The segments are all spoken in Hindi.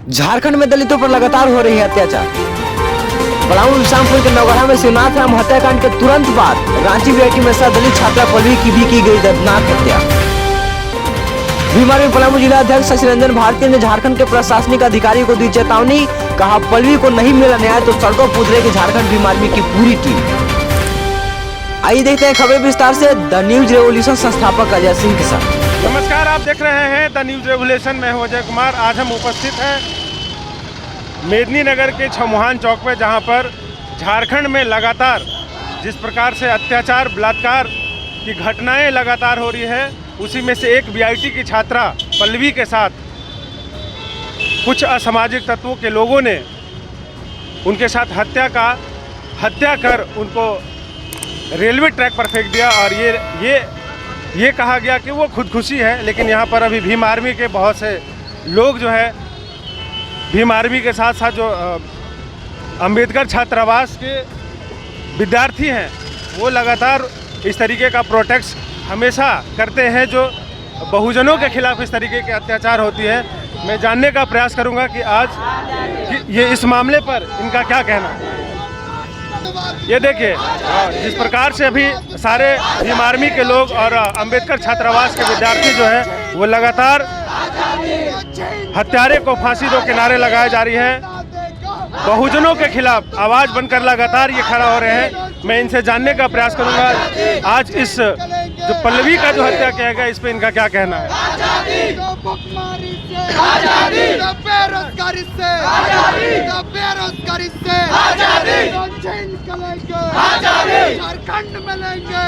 झारखंड में दलितों पर लगातार हो रही है अत्याचार। पलामू विश्रामपुर के नौगढ़ा में शिवनाथ राम हत्याकांड के तुरंत बाद रांची बीआईटी में दलित छात्रा पल्लवी की भी की गई दर्दनाक हत्या। बीमार में पलामू जिला अध्यक्ष शशि रंजन भारती ने झारखंड के प्रशासनिक अधिकारियों को दी चेतावनी, कहा पल्लवी को नहीं मिला न्याय तो सड़कों पर उतरेगी झारखंड भीम आर्मी की पूरी टीम। आइए देखते हैं खबरें विस्तार से द न्यूज रेवोल्यूशन संस्थापक अजय सिंह के साथ। नमस्कार, आप देख रहे हैं द न्यूज रेवोल्यूशन। मैं हूं अजय कुमार। आज हम उपस्थित हैं मेदिनीनगर के छमुहान चौक पे, जहां पर झारखंड में लगातार जिस प्रकार से अत्याचार बलात्कार की घटनाएं लगातार हो रही है, उसी में से एक बीआईटी की छात्रा पल्लवी के साथ कुछ असामाजिक तत्वों के लोगों ने उनके साथ हत्या कर उनको रेलवे ट्रैक पर फेंक दिया। और ये कहा गया कि वो खुदकुशी है, लेकिन यहाँ पर अभी भीम आर्मी के बहुत से लोग जो है भीम आर्मी के साथ साथ जो अंबेडकर छात्रावास के विद्यार्थी हैं, वो लगातार इस तरीके का प्रोटेस्ट हमेशा करते हैं जो बहुजनों के खिलाफ इस तरीके के अत्याचार होती है। मैं जानने का प्रयास करूंगा कि आज ये इस मामले पर इनका क्या कहना है। ये देखिए, जिस प्रकार से अभी सारे भीम आर्मी के लोग और अंबेडकर छात्रावास के विद्यार्थी जो है वो लगातार हत्यारे को फांसी दो के नारे लगाए जा रही है। बहुजनों के खिलाफ आवाज बनकर लगातार ये खड़ा हो रहे हैं। मैं इनसे जानने का प्रयास करूंगा आज इस जो पल्लवी का जो हत्या किया गया, इस पे इनका क्या कहना है। झारखंड में लेंगे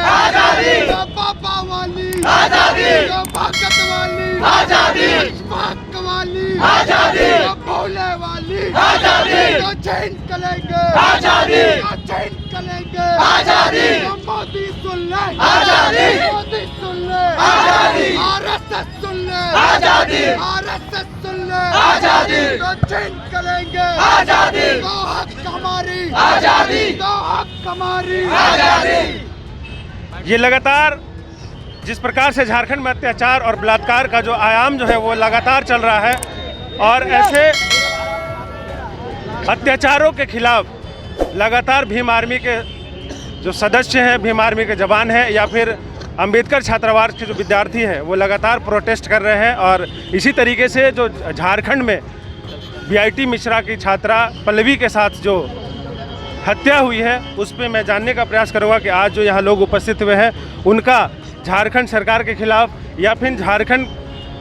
पापा वाली भगत वाली भोले वाली चेंज करेंगे मोदी सुन ले, मोदी सुन ले, आरएसएस सुन ले, आरएसएस सुन ले, तो चेंज करेंगे तो हक हमारी, तो हक हमारी। ये लगातार जिस प्रकार से झारखंड में अत्याचार और बलात्कार का जो आयाम जो है वो लगातार चल रहा है, और ऐसे अत्याचारों के खिलाफ लगातार भीम आर्मी के जो सदस्य हैं, भीम आर्मी के जवान हैं, या फिर अंबेडकर छात्रावास के जो विद्यार्थी हैं, वो लगातार प्रोटेस्ट कर रहे हैं। और इसी तरीके से जो झारखंड में बीआईटी मिश्रा की छात्रा पल्लवी के साथ जो हत्या हुई है, उस पर मैं जानने का प्रयास करूंगा कि आज जो यहाँ लोग उपस्थित हुए हैं, उनका झारखंड सरकार के खिलाफ या फिर झारखंड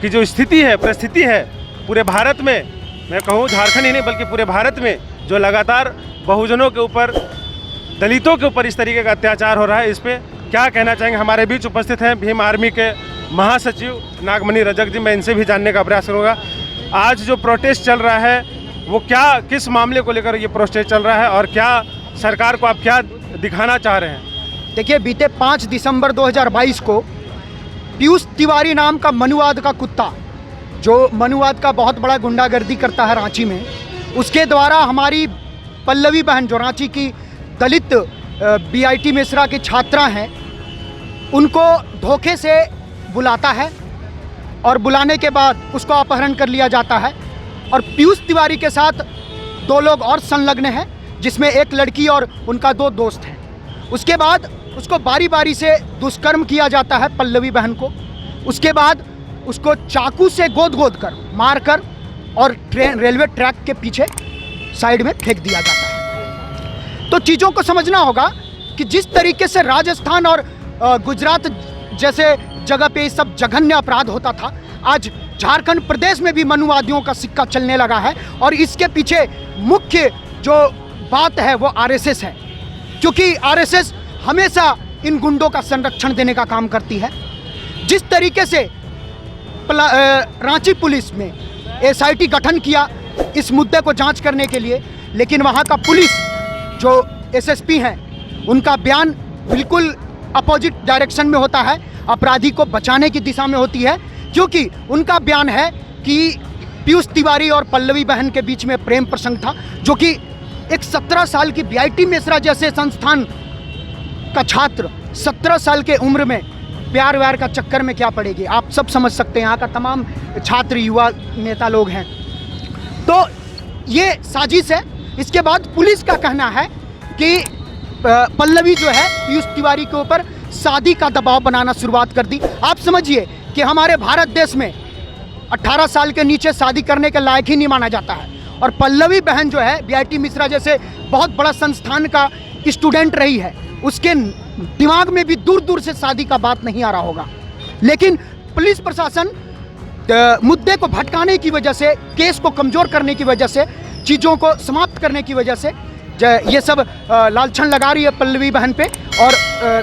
की जो स्थिति है, परिस्थिति है पूरे भारत में, मैं कहूँ झारखंड ही नहीं बल्कि पूरे भारत में जो लगातार बहुजनों के ऊपर, दलितों के ऊपर इस तरीके का अत्याचार हो रहा है, इस पर क्या कहना चाहेंगे। हमारे बीच उपस्थित हैं भीम आर्मी के महासचिव नागमणि रजक जी। मैं इनसे भी जानने का प्रयास करूँगा आज जो प्रोटेस्ट चल रहा है वो क्या, किस मामले को लेकर ये प्रोटेस्ट चल रहा है, और क्या सरकार को आप क्या दिखाना चाह रहे हैं। देखिए, बीते 5 दिसंबर 2022 को पीयूष तिवारी नाम का मनुवाद का कुत्ता, जो मनुवाद का बहुत बड़ा गुंडागर्दी करता है रांची में, उसके द्वारा हमारी पल्लवी बहन, जो रांची की दलित बीआईटी मिश्रा की छात्रा हैं, उनको धोखे से बुलाता है और बुलाने के बाद उसको अपहरण कर लिया जाता है। और पीयूष तिवारी के साथ 2 लोग और संलग्न हैं, जिसमें एक लड़की और उनका 2 दोस्त हैं। उसके बाद उसको बारी बारी से दुष्कर्म किया जाता है पल्लवी बहन को। उसके बाद उसको चाकू से गोद कर मारकर और रेलवे ट्रैक के पीछे साइड में फेंक दिया जाता है। तो चीज़ों को समझना होगा कि जिस तरीके से राजस्थान और गुजरात जैसे जगह पे सब जघन्य अपराध होता था, आज झारखंड प्रदेश में भी मनुवादियों का सिक्का चलने लगा है। और इसके पीछे मुख्य जो बात है वो आरएसएस है, क्योंकि आरएसएस हमेशा इन गुंडों का संरक्षण देने का काम करती है। जिस तरीके से रांची पुलिस में एसआईटी गठन किया इस मुद्दे को जांच करने के लिए, लेकिन वहां का पुलिस जो एसएसपी हैं, उनका बयान बिल्कुल अपोजिट डायरेक्शन में होता है, अपराधी को बचाने की दिशा में होती है। क्योंकि उनका बयान है कि पीयूष तिवारी और पल्लवी बहन के बीच में प्रेम प्रसंग था, जो कि एक 17 साल की बीआईटी मिश्रा जैसे संस्थान का छात्र 17 साल के उम्र में प्यार व्यार का चक्कर में क्या पड़ेगी, आप सब समझ सकते हैं। यहाँ का तमाम छात्र युवा नेता लोग हैं। तो ये साजिश है। इसके बाद पुलिस का कहना है कि पल्लवी जो है पीयूष तिवारी के ऊपर शादी का दबाव बनाना शुरुआत कर दी। आप समझिए कि हमारे भारत देश में 18 साल के नीचे शादी करने के लायक ही नहीं माना जाता है, और पल्लवी बहन जो है बीआईटी मिश्रा जैसे बहुत बड़ा संस्थान का स्टूडेंट रही है, उसके दिमाग में भी दूर दूर से शादी का बात नहीं आ रहा होगा। लेकिन पुलिस प्रशासन मुद्दे को भटकाने की वजह से, केस को कमज़ोर करने की वजह से, चीज़ों को समाप्त करने की वजह से ये सब लालछन लगा रही है पल्लवी बहन पे और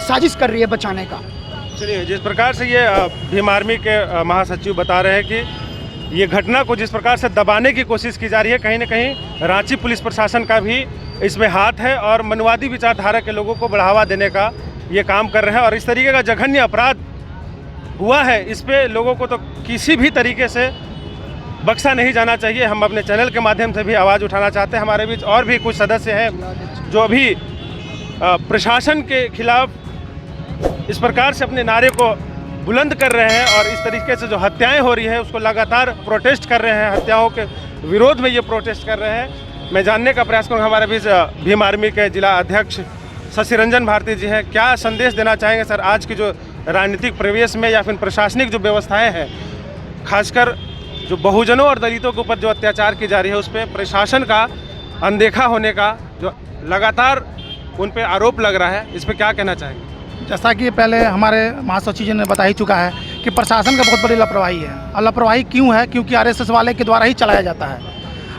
साजिश कर रही है बचाने का। चलिए, जिस प्रकार से ये भीम आर्मी के महासचिव बता रहे हैं कि ये घटना को जिस प्रकार से दबाने की कोशिश की जा रही है, कहीं ना कहीं रांची पुलिस प्रशासन का भी इसमें हाथ है और मनुवादी विचारधारा के लोगों को बढ़ावा देने का ये काम कर रहे हैं। और इस तरीके का जघन्य अपराध हुआ है, इस पे लोगों को तो किसी भी तरीके से बख्शा नहीं जाना चाहिए। हम अपने चैनल के माध्यम से भी आवाज़ उठाना चाहते हैं। हमारे बीच और भी कुछ सदस्य हैं जो अभी प्रशासन के खिलाफ इस प्रकार से अपने नारे को बुलंद कर रहे हैं और इस तरीके से जो हत्याएं हो रही है उसको लगातार प्रोटेस्ट कर रहे हैं, हत्याओं के विरोध में ये प्रोटेस्ट कर रहे हैं। मैं जानने का प्रयास करूँगा, हमारे बीच भीम आर्मी के जिला अध्यक्ष शशि रंजन भारती जी हैं। क्या संदेश देना चाहेंगे सर आज की जो राजनीतिक परिवेश में या फिर प्रशासनिक जो व्यवस्थाएं हैं, खासकर जो बहुजनों और दलितों के ऊपर जो अत्याचार की जा रही है उस पर प्रशासन का अनदेखा होने का जो लगातार उन पे आरोप लग रहा है, इस पर क्या कहना चाहेंगे? जैसा कि पहले हमारे महासचिव जी ने बता ही चुका है कि प्रशासन का बहुत बड़ी लापरवाही है। और लापरवाही क्यों है? क्योंकि आरएसएस वाले के द्वारा ही चलाया जाता है।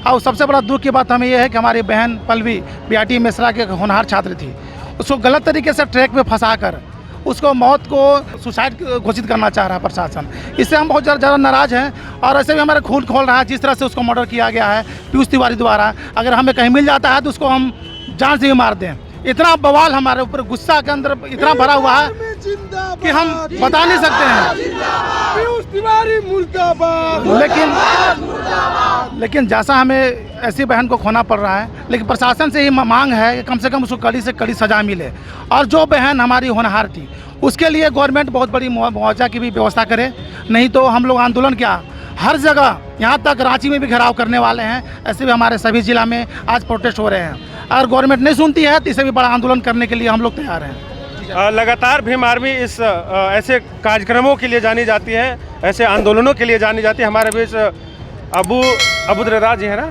और सबसे बड़ा दुख की बात हमें यह है कि हमारी बहन पल्लवी बीआईटी मिश्रा के होनहार छात्र थी, उसको गलत तरीके से ट्रैक पे फंसाकर उसको मौत को सुसाइड घोषित करना चाह रहा है प्रशासन। इससे हम बहुत ज़्यादा नाराज़ हैं और ऐसे भी हमारे खून खोल रहा है। जिस तरह से उसको मर्डर किया गया है पीयूष तिवारी द्वारा, अगर हमें कहीं मिल जाता है तो उसको हम जान से ही मार दें। इतना बवाल हमारे ऊपर गुस्सा के अंदर इतना भरा हुआ है कि हम बता नहीं सकते हैं। लेकिन जैसा हमें ऐसी बहन को खोना पड़ रहा है, लेकिन प्रशासन से ही मांग है कि कम से कम उसको कड़ी से कड़ी सजा मिले। और जो बहन हमारी होनहार थी उसके लिए गवर्नमेंट बहुत बड़ी मुआवजा की भी व्यवस्था करे, नहीं तो हम लोग आंदोलन क्या हर जगह, यहाँ तक रांची में भी घेराव करने वाले हैं। ऐसे भी हमारे सभी जिला में आज प्रोटेस्ट हो रहे हैं। अगर गवर्नमेंट नहीं सुनती है तो इसे भी बड़ा आंदोलन करने के लिए हम लोग तैयार हैं। लगातार भीम आर्मी इस ऐसे कार्यक्रमों के लिए जानी जाती है, ऐसे आंदोलनों के लिए जानी जाती है। हमारे बीच अबू दर्रा जी है ना,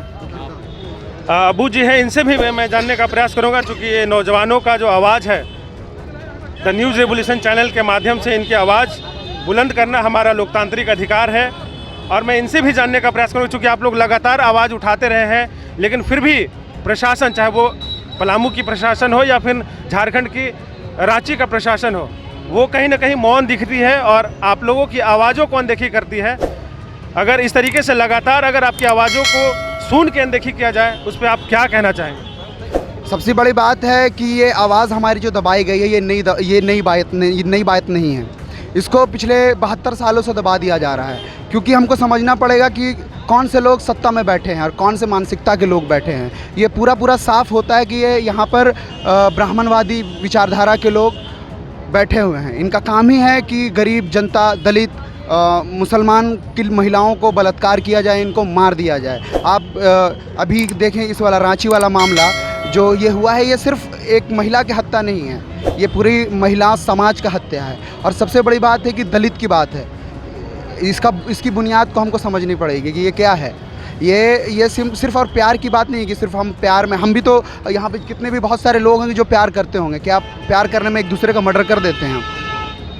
अबू जी हैं, इनसे भी मैं जानने का प्रयास करूंगा क्योंकि ये नौजवानों का जो आवाज़ है, द न्यूज़ रेवोल्यूशन चैनल के माध्यम से इनकी आवाज़ बुलंद करना हमारा लोकतांत्रिक अधिकार है। और मैं इनसे भी जानने का प्रयास करूँगा क्योंकि आप लोग लगातार आवाज़ उठाते रहे हैं, लेकिन फिर भी प्रशासन, चाहे वो पलामू की प्रशासन हो या फिर झारखंड की रांची का प्रशासन हो, वो कहीं ना कहीं मौन दिखती है और आप लोगों की आवाज़ों को अनदेखी करती है। अगर इस तरीके से लगातार अगर आपकी आवाज़ों को सुन के अनदेखी किया जाए, उस पर आप क्या कहना चाहेंगे? सबसे बड़ी बात है कि ये आवाज़ हमारी जो दबाई गई है ये नई बात नहीं है। इसको पिछले 72 सालों से दबा दिया जा रहा है, क्योंकि हमको समझना पड़ेगा कि कौन से लोग सत्ता में बैठे हैं और कौन से मानसिकता के लोग बैठे हैं। ये पूरा साफ होता है कि ये यहाँ पर ब्राह्मणवादी विचारधारा के लोग बैठे हुए हैं। इनका काम ही है कि गरीब जनता, दलित, मुसलमान की महिलाओं को बलात्कार किया जाए, इनको मार दिया जाए। आप अभी देखें इस वाला रांची वाला मामला जो ये हुआ है, ये सिर्फ एक महिला की हत्या नहीं है, ये पूरी महिला समाज का हत्या है। और सबसे बड़ी बात है कि दलित की बात है, इसकी बुनियाद को हमको समझनी पड़ेगी कि ये क्या है। ये सिर्फ और प्यार की बात नहीं कि सिर्फ हम प्यार में, हम भी तो यहाँ पे कितने भी बहुत सारे लोग होंगे जो प्यार करते होंगे, क्या प्यार करने में एक दूसरे का मर्डर कर देते हैं।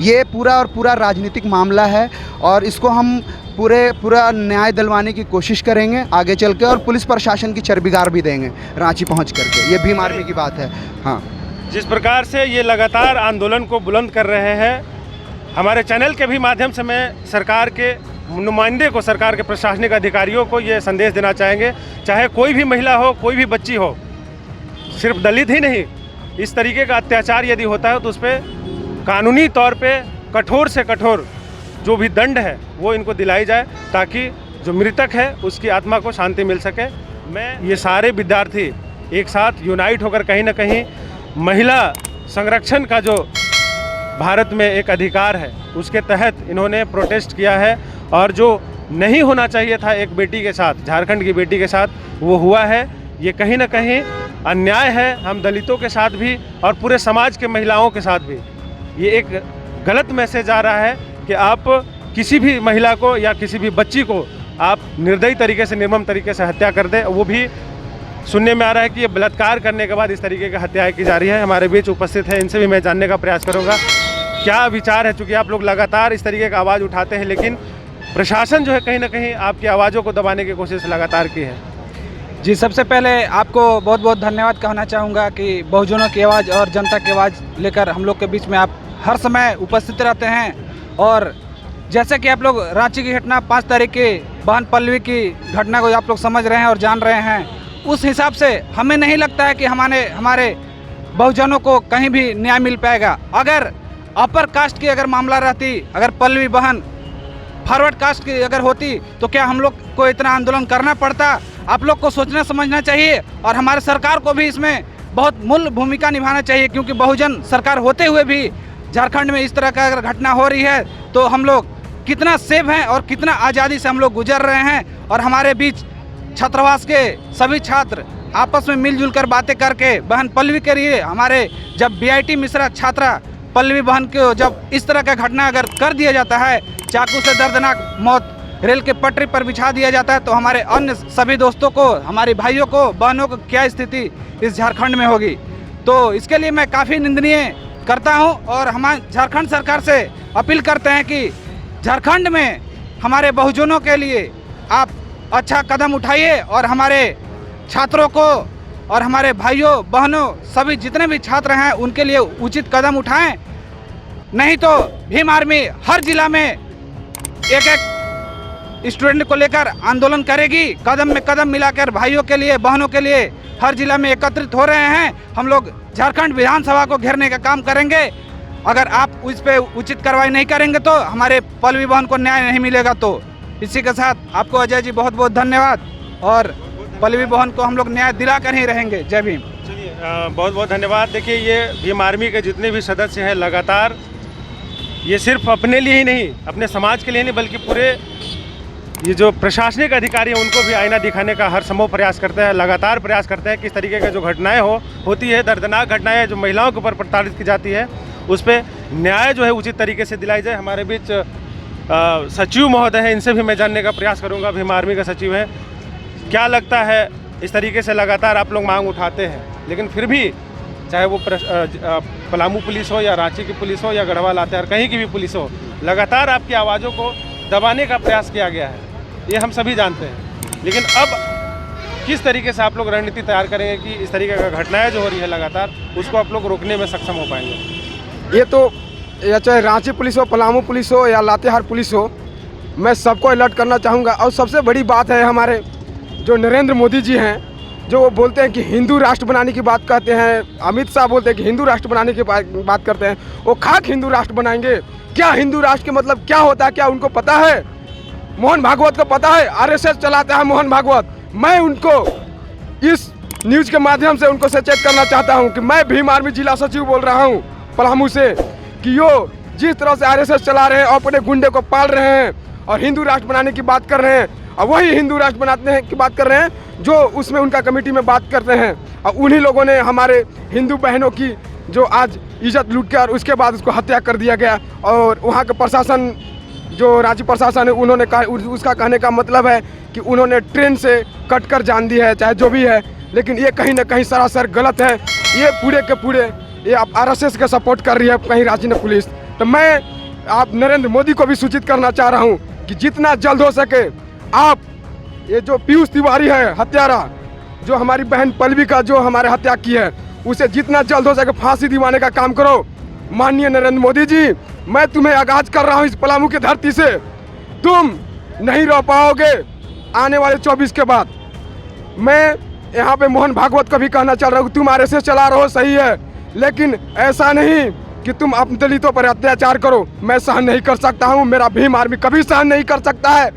ये पूरा राजनीतिक मामला है और इसको हम पूरा न्याय दिलवाने की कोशिश करेंगे आगे चल के, और पुलिस प्रशासन की चरबिगार भी देंगे रांची पहुँच करके। ये भीम आर्मी की बात है। हाँ, जिस प्रकार से ये लगातार आंदोलन को बुलंद कर रहे हैं, हमारे चैनल के भी माध्यम से मैं सरकार के नुमाइंदे को, सरकार के प्रशासनिक अधिकारियों को ये संदेश देना चाहेंगे, चाहे कोई भी महिला हो, कोई भी बच्ची हो, सिर्फ दलित ही नहीं, इस तरीके का अत्याचार यदि होता है तो उस पर कानूनी तौर पे कठोर से कठोर जो भी दंड है वो इनको दिलाई जाए, ताकि जो मृतक है उसकी आत्मा को शांति मिल सके। मैं ये सारे विद्यार्थी एक साथ यूनाइट होकर कहीं ना कहीं महिला संरक्षण का जो भारत में एक अधिकार है उसके तहत इन्होंने प्रोटेस्ट किया है। और जो नहीं होना चाहिए था एक बेटी के साथ, झारखंड की बेटी के साथ, वो हुआ है। ये कहीं ना कहीं अन्याय है हम दलितों के साथ भी और पूरे समाज के महिलाओं के साथ भी। ये एक गलत मैसेज आ रहा है कि आप किसी भी महिला को या किसी भी बच्ची को आप निर्दयी तरीके से, निर्मम तरीके से हत्या कर दें। वो भी सुनने में आ रहा है कि ये बलात्कार करने के बाद इस तरीके की हत्याएं की जा रही है। हमारे बीच उपस्थित है, इनसे भी मैं जानने का प्रयास करूंगा क्या विचार है। चूँकि आप लोग लगातार इस तरीके का आवाज़ उठाते हैं, लेकिन प्रशासन जो है कहीं ना कहीं आपकी आवाज़ों को दबाने की कोशिश लगातार की है। जी, सबसे पहले आपको बहुत बहुत धन्यवाद कहना चाहूँगा कि बहुजनों की आवाज़ और जनता की आवाज़ लेकर हम लोग के बीच में आप हर समय उपस्थित रहते हैं। और जैसे कि आप लोग रांची की घटना 5 तारीख की बहन पल्लवी की घटना को आप लोग समझ रहे हैं और जान रहे हैं, उस हिसाब से हमें नहीं लगता है कि हमारे बहुजनों को कहीं भी न्याय मिल पाएगा। अगर अपर कास्ट की अगर मामला रहती, अगर पल्लवी बहन फॉरवर्ड कास्ट की अगर होती, तो क्या हम लोग को इतना आंदोलन करना पड़ता? आप लोग को सोचना समझना चाहिए और हमारे सरकार को भी इसमें बहुत मूल भूमिका निभाना चाहिए, क्योंकि बहुजन सरकार होते हुए भी झारखंड में इस तरह का अगर घटना हो रही है तो हम लोग कितना सेफ हैं और कितना आज़ादी से हम लोग गुजर रहे हैं। और हमारे बीच छात्रावास के सभी छात्र आपस में मिलजुल कर बातें करके बहन पल्लवी के लिए, हमारे जब BIT मिश्रा छात्रा पल्लवी बहन को जब इस तरह का घटना अगर कर दिया जाता है, चाकू से दर्दनाक मौत रेल के पटरी पर बिछा दिया जाता है, तो हमारे अन्य सभी दोस्तों को, हमारे भाइयों को, बहनों को क्या स्थिति इस झारखंड में होगी। तो इसके लिए मैं काफ़ी निंदनीय करता हूं और हम झारखंड सरकार से अपील करते हैं कि झारखंड में हमारे बहुजनों के लिए आप अच्छा कदम उठाइए और हमारे छात्रों को और हमारे भाइयों बहनों सभी जितने भी छात्र हैं उनके लिए उचित कदम उठाएं। नहीं तो भीम आर्मी हर जिला में एक स्टूडेंट को लेकर आंदोलन करेगी, कदम में कदम मिलाकर भाइयों के लिए, बहनों के लिए हर जिला में एकत्रित हो रहे हैं। हम लोग झारखंड विधानसभा को घेरने का काम करेंगे। अगर आप उस पर उचित कार्रवाई नहीं करेंगे तो हमारे पल्लवी बहन को न्याय नहीं मिलेगा। तो इसी के साथ आपको अजय जी बहुत बहुत धन्यवाद और पल्लवी बहन को हम लोग न्याय दिलाकर ही रहेंगे। जय भीम। चलिए, बहुत बहुत धन्यवाद। देखिए, ये भीम आर्मी के जितने भी सदस्य हैं लगातार, ये सिर्फ अपने लिए ही नहीं, अपने समाज के लिए नहीं, बल्कि पूरे ये जो प्रशासनिक अधिकारी हैं उनको भी आईना दिखाने का हर संभव प्रयास करते हैं, लगातार प्रयास करते हैं। किस तरीके का जो घटनाएं होती है, दर्दनाक घटनाएं जो महिलाओं के ऊपर प्रताड़ित की जाती है, उस पर न्याय जो है उचित तरीके से दिलाई जाए। हमारे बीच सचिव महोदय हैं, इनसे भी मैं जानने का प्रयास करूंगा। भीम आर्मी का सचिव है, क्या लगता है इस तरीके से लगातार आप लोग मांग उठाते हैं, लेकिन फिर भी चाहे वो पलामू पुलिस हो या रांची की पुलिस हो या गढ़वा लातेहार कहीं की भी पुलिस हो, लगातार आपकी आवाज़ों को दबाने का प्रयास किया गया है, ये हम सभी जानते हैं। लेकिन अब किस तरीके से आप लोग रणनीति तैयार करेंगे कि इस तरीके का घटनाएं जो हो रही है लगातार, उसको आप लोग रोकने में सक्षम हो पाएंगे? ये तो या चाहे रांची पुलिस हो, पलामू पुलिस हो या लातेहार पुलिस हो, मैं सबको अलर्ट करना चाहूँगा। और सबसे बड़ी बात है, हमारे जो नरेंद्र मोदी जी हैं, जो वो बोलते हैं कि हिंदू राष्ट्र बनाने की बात कहते हैं, अमित शाह बोलते हैं कि हिंदू राष्ट्र बनाने की बात करते हैं, वो खाक हिंदू राष्ट्र बनाएंगे। क्या हिंदू राष्ट्र के मतलब क्या होता है, क्या उनको पता है? मोहन भागवत को पता है? RSS चलाता है मोहन भागवत। मैं उनको इस न्यूज़ के माध्यम से उनको सचेत करना चाहता हूं कि मैं भीम आर्मी जिला सचिव बोल रहा हूं पलामू से, कि यो जिस तरह से RSS चला रहे हैं और अपने गुंडे को पाल रहे हैं और हिंदू राष्ट्र बनाने की बात कर रहे हैं, और वही हिंदू राष्ट्र बनाने हैं की बात कर रहे हैं जो उसमें उनका कमेटी में बात करते हैं। और उन्हीं लोगों ने हमारे हिंदू बहनों की जो आज इज्जत लूट के और उसके बाद उसको हत्या कर दिया गया। और वहाँ का प्रशासन, जो राज्य प्रशासन है, उन्होंने कहा, उसका कहने का मतलब है कि उन्होंने ट्रेन से कट कर जान दी है, चाहे जो भी है। लेकिन ये कहीं ना कहीं सरासर गलत है। ये पूरे के पूरे ये आप RSS का सपोर्ट कर रही है कहीं राज्य ने पुलिस। तो मैं आप नरेंद्र मोदी को भी सूचित करना चाह रहा हूँ कि जितना जल्द हो सके आप ये जो पीयूष तिवारी है हत्यारा, जो हमारी बहन पल्लवी का जो हमारे हत्या की है, उसे जितना जल्द हो सके फांसी दिवाने का काम करो। माननीय नरेंद्र मोदी जी, मैं तुम्हें आगाज कर रहा हूँ इस पलामू की धरती से, तुम नहीं रह पाओगे आने वाले 24 के बाद। मैं यहाँ पे मोहन भागवत को भी कहना चाह रहा हूँ, तुम RSS चला रहे हो सही है, लेकिन ऐसा नहीं कि तुम अपने दलितों पर अत्याचार करो। मैं सहन नहीं कर सकता हूँ, मेरा भीम आर्मी कभी सहन नहीं कर सकता है।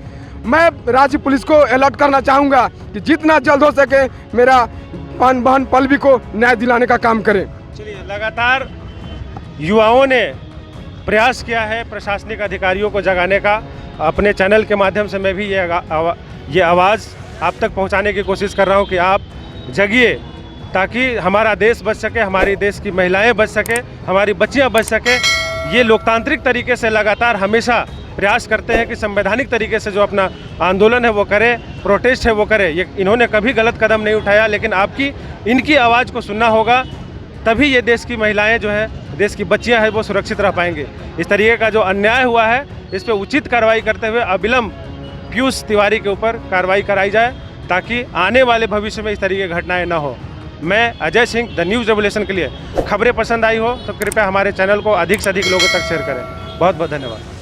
मैं राज्य पुलिस को अलर्ट करना चाहूँगा कि जितना जल्द हो सके मेरा बहन पल्लवी को न्याय दिलाने का काम करें। चलिए, लगातार युवाओं ने प्रयास किया है प्रशासनिक अधिकारियों को जगाने का। अपने चैनल के माध्यम से मैं भी ये आवाज़ आप तक पहुंचाने की कोशिश कर रहा हूं कि आप जगिए, ताकि हमारा देश बच सके, हमारी देश की महिलाएं बच सके, हमारी बच्चियां बच सके। ये लोकतांत्रिक तरीके से लगातार हमेशा प्रयास करते हैं कि संवैधानिक तरीके से जो अपना आंदोलन है वो करे, प्रोटेस्ट है वो करे। ये इन्होंने कभी गलत कदम नहीं उठाया, लेकिन इनकी आवाज़ को सुनना होगा, तभी ये देश की महिलाएं जो है, देश की बच्चियां हैं, वो सुरक्षित रह पाएंगे। इस तरीके का जो अन्याय हुआ है इस पर उचित कार्रवाई करते हुए अविलंब पीयूष तिवारी के ऊपर कार्रवाई कराई जाए, ताकि आने वाले भविष्य में इस तरीके की घटनाएं ना हो। मैं Ajay Singh, the news revolution के लिए। खबरें पसंद आई हो तो कृपया हमारे चैनल को अधिक से अधिक लोगों तक शेयर करें। बहुत बहुत धन्यवाद।